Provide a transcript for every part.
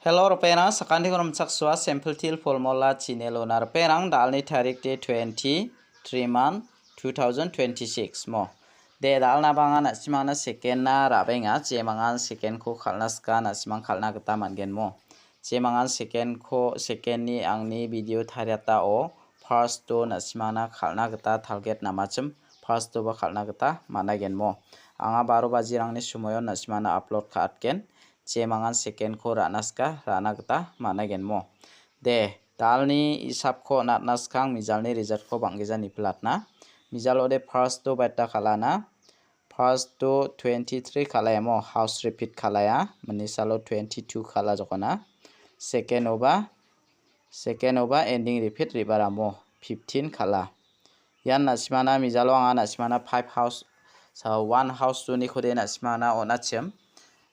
Hello Perang, sekarang kita mencaksua sampel til formula Cinelonar Perang dalni tarik de 23 month 2026 mo. De dalna bangan asimana second na rabenga jemangan second ko khalnaska asimang khalna kita mangen mo. Jemangan second ni angni video thariata o first to asimana khalna kita target namacem first to ba khalna kita managen mo. Anga baru bajirangni sumoyon asimana upload ka atken jemangan second ko ranaska rana kita managen mo. De dalni isap ko natnaskang mijalni result ko banggizani platna. Mijalo de first to beta khalana first to 23 khalaya mo house repeat khalaya menisalo 22 khala jokona second oba ending repeat ribara mo 15 khala yan nasimana mijalo anga nasimana 5 house so 1 house to ni khode nasimana onachem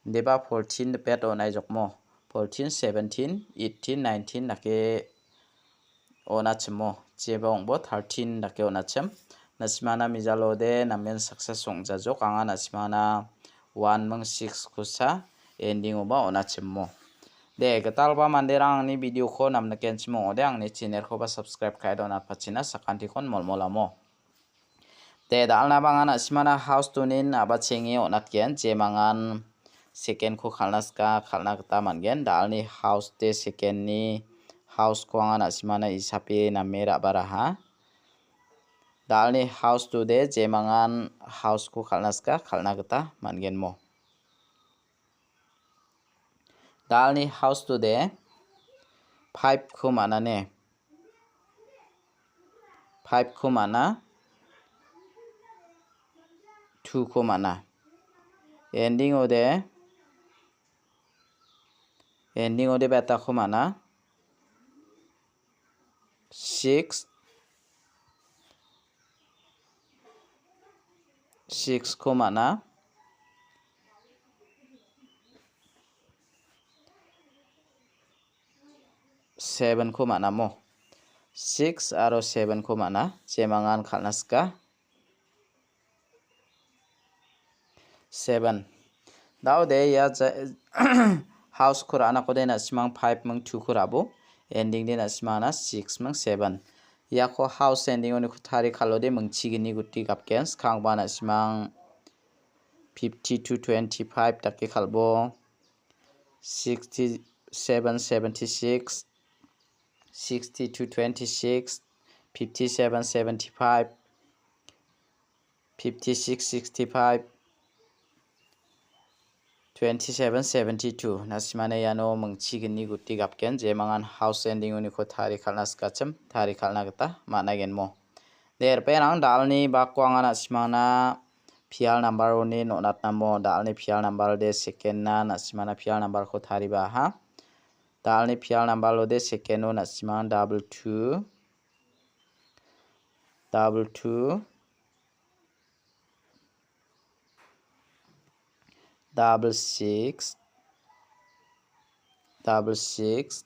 deba 14 pet onai jokmo 14 17 18 19 nake onachemo jebong bo 13 nake onachem nasimana mijalo de namen success songja jok anga nasimana 1 mong 6 kusa ending oba onachemo de gatalba manderang ni video ko namna kenchmo ode angni channel ko ba subscribe kai dona pachina sakanti kon molmolamo de dalna banga nasimana house tunin aba chengi onatken jemangan second ko khalnaska khalna kita mangen dalni house de second ni house ko anga nasimana isapi namera baraha dalni house to de jemangan house ko khalnaska khalna kita mangen mo dalni house to de 5 ko manane 5 ko mana 2 ko mana ending ode beta ko mana 6 ko mana 7 ko mana mo 6 aro 7 ko mana jemangan khalnaska 7 daw de ya house kurana ko de nasimang 5 mong 2 kurabo ending de nasimana 6 mong 7 ya ko house ending oni kuthari khalode mong chigini gutti kapkens khangba nasimang 50 to 25 takke khalbo 67 76 60 to 26 57 75 56 65 27 72 nasimane yano mengchigini gutti gapken jemangan house ending uni ko thari khalnaska chem thari khalna kita managen mo der perang dalni bakwanga nasimana pial number oni nonat namo dalni pial number de second na nasimana pial number ko thari ba ha dalni pial number lo de second no nasimana double 2 double 6 double 7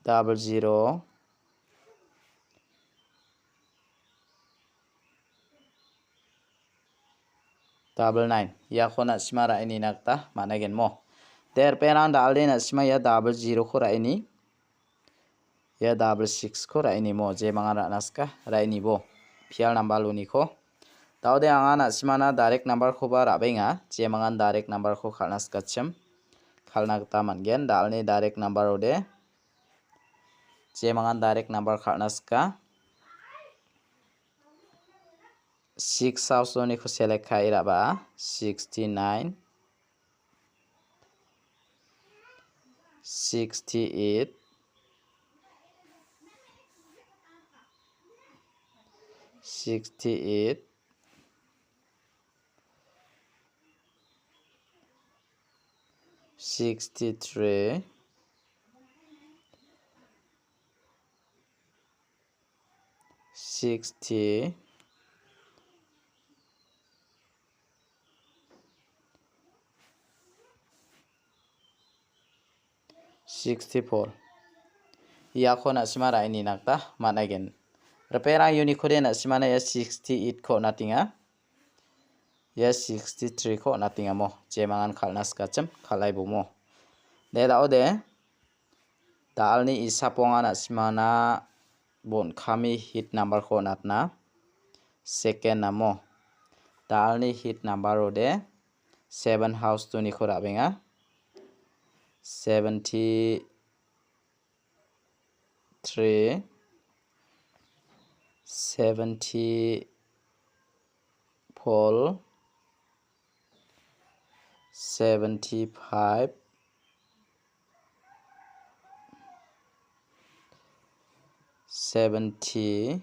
double 0 double 9 ya khona simara ini nakta managen mo der peran dalde na sima ya double 0 khora ini ya double 6 khora ini mo je mangara naska raini bo pial number luni ko daude anga na simana direct number ko ba rabenga je mangan direct number ko khalnaska chem khalna kita mangen dalni direct number ode je mangan direct number khalnaska 6 house ni ko select kai raba 69 68 63 60 64 ya khona simara ini nakta managen Perang Unicode na simana ya 68 ko natinga. Ya 63 ko natinga mo. Jemangan khalnas kacem khalai bumo. De dao de. Dal ni isaponga na simana bon kami hit number ko natna. Second namo. Dal ni hit number ode 7 house tu ni ko rabenga. 73 70 Paul 75 70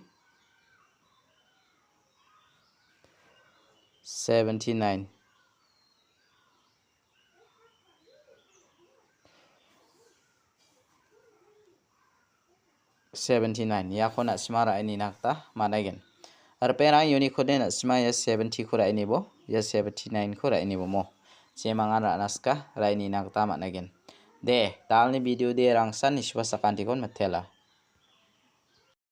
79 79 ya khona simara ini nakta managen perang Unicode na sima ya 70 khura ini bo ya 79 khura ini bo mo jemangan ra naska ra ini nakta managen de dalni video de rangsan niswa sakantikon matela